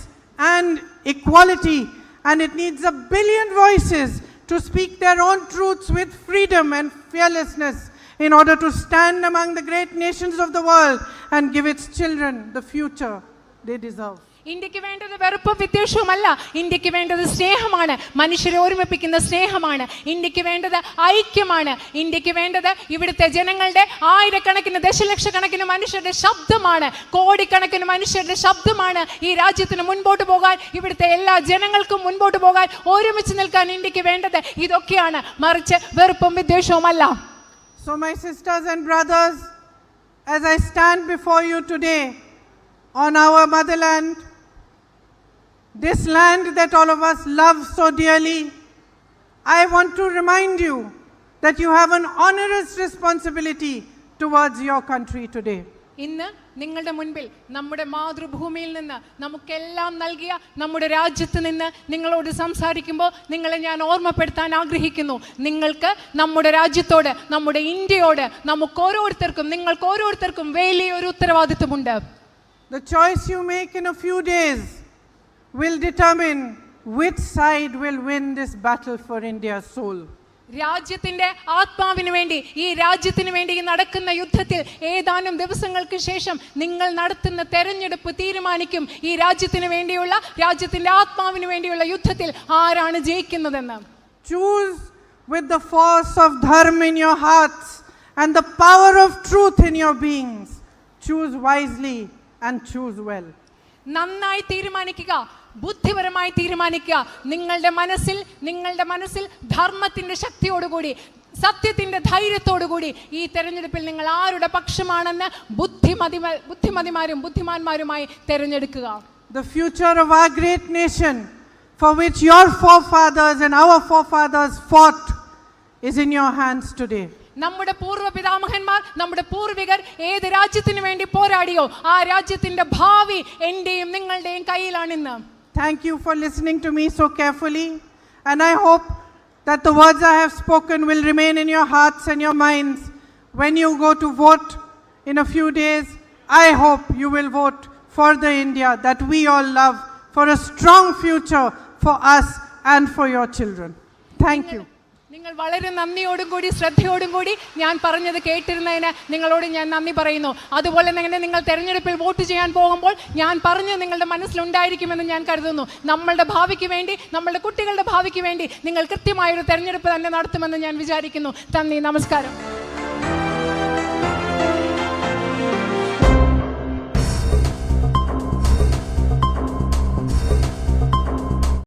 and equality, and it needs a billion voices to speak their own truths with freedom and fearlessness in order to stand among the great nations of the world and give its children the future they deserve. ഇന്ത്യക്ക് വേണ്ടത് വെറുപ്പും വിദ്വേഷവുമല്ല. ഇന്ത്യക്ക് വേണ്ടത് സ്നേഹമാണ്, മനുഷ്യരെ ഒരുമിപ്പിക്കുന്ന സ്നേഹമാണ്. ഇന്ത്യക്ക് വേണ്ടത് ഐക്യമാണ്. ഇന്ത്യക്ക് വേണ്ടത് ഇവിടുത്തെ ജനങ്ങളുടെ ആയിരക്കണക്കിന് ദശലക്ഷക്കണക്കിന് മനുഷ്യരുടെ ശബ്ദമാണ്, കോടിക്കണക്കിന് മനുഷ്യരുടെ ശബ്ദമാണ്. ഈ രാജ്യത്തിന് മുൻപോട്ട് പോകാൻ, ഇവിടുത്തെ എല്ലാ ജനങ്ങൾക്കും മുൻപോട്ട് പോകാൻ, ഒരുമിച്ച് നിൽക്കാൻ ഇന്ത്യക്ക് വേണ്ടത് ഇതൊക്കെയാണ്, മറിച്ച് വെറുപ്പും വിദ്വേഷവുമല്ല. So my sisters and brothers, as I stand before you today on our motherland, this land that all of us love so dearly, I want to remind you that you have an onerous responsibility towards your country today. ഇന്ന് നിങ്ങളുടെ മുൻപിൽ നമ്മുടെ മാതൃഭൂമിയിൽ നിന്ന് നമുക്കെല്ലാം നൽകിയ നമ്മുടെ രാജ്യത്ത് നിന്ന് നിങ്ങളോട് സംസാരിക്കുമ്പോൾ നിങ്ങളെ ഞാൻ ഓർമ്മപ്പെടുത്താൻ ആഗ്രഹിക്കുന്നു. നിങ്ങൾക്ക് നമ്മുടെ രാജ്യത്തോട്, നമ്മുടെ ഇന്ത്യയോട്, നമുക്ക് ഓരോരുത്തർക്കും വലിയൊരു ഉത്തരവാദിത്വമുണ്ട്. The choice you make in a few days will determine which side will win this battle for India's soul. രാജ്യത്തിന്റെ ആത്മാവിന് വേണ്ടി, ഈ രാജ്യത്തിന് വേണ്ടി നടക്കുന്ന യുദ്ധത്തിൽ ഏതാനും ദിവസങ്ങൾക്ക് ശേഷം നിങ്ങൾ നടത്തുന്ന തെരഞ്ഞെടുപ്പ് തീരുമാനിക്കും ഈ രാജ്യത്തിന് വേണ്ടിയുള്ള, രാജ്യത്തിന്റെ ആത്മാവിന് വേണ്ടിയുള്ള യുദ്ധത്തിൽ ആരാണ് ജയിക്കുന്നതെന്ന്. Choose with the force of dharma in your hearts and the power of truth in your beings. Choose wisely and choose well. നന്നായി തീരുമാനിക്കുക, ബുദ്ധിപരമായി തീരുമാനിക്കുക. നിങ്ങളുടെ മനസ്സിൽ ധർമ്മത്തിന്റെ ശക്തിയോടുകൂടി, സത്യത്തിന്റെ ധൈര്യത്തോടുകൂടി ഈ തെരഞ്ഞെടുപ്പിൽ നിങ്ങൾ ആരുടെ പക്ഷമാണെന്ന് ബുദ്ധിമാന്മാരുമായി തെരഞ്ഞെടുക്കുക. The future of our great nation, for which your forefathers and our forefathers fought, is in your hands today. നമ്മുടെ പൂർവ്വ പിതാമഹന്മാർ, നമ്മുടെ പൂർവികർ ഏത് രാജ്യത്തിന് വേണ്ടി പോരാടിയോ ആ രാജ്യത്തിന്റെ ഭാവി എന്റെയും നിങ്ങളുടെയും കയ്യിലാണിന്ന്. Thank you for listening to me so carefully, and I hope that the words I have spoken will remain in your hearts and your minds when you go to vote in a few days. I hope you will vote for the India that we all love, for a strong future for us and for your children. Thank you. നിങ്ങൾ വളരെ നന്ദിയോടും കൂടി ശ്രദ്ധയോടും കൂടി ഞാൻ പറഞ്ഞത് കേട്ടിരുന്നതിന് നിങ്ങളോട് ഞാൻ നന്ദി പറയുന്നു. അതുപോലെ തന്നെ നിങ്ങൾ തെരഞ്ഞെടുപ്പിൽ വോട്ട് ചെയ്യാൻ പോകുമ്പോൾ ഞാൻ പറഞ്ഞത് നിങ്ങളുടെ മനസ്സിലുണ്ടായിരിക്കുമെന്ന് ഞാൻ കരുതുന്നു. നമ്മളുടെ ഭാവിക്ക് വേണ്ടി, നമ്മളുടെ കുട്ടികളുടെ ഭാവിക്ക് വേണ്ടി നിങ്ങൾ കൃത്യമായൊരു തെരഞ്ഞെടുപ്പ് തന്നെ നടത്തുമെന്ന് ഞാൻ വിചാരിക്കുന്നു. നന്ദി, നമസ്കാരം.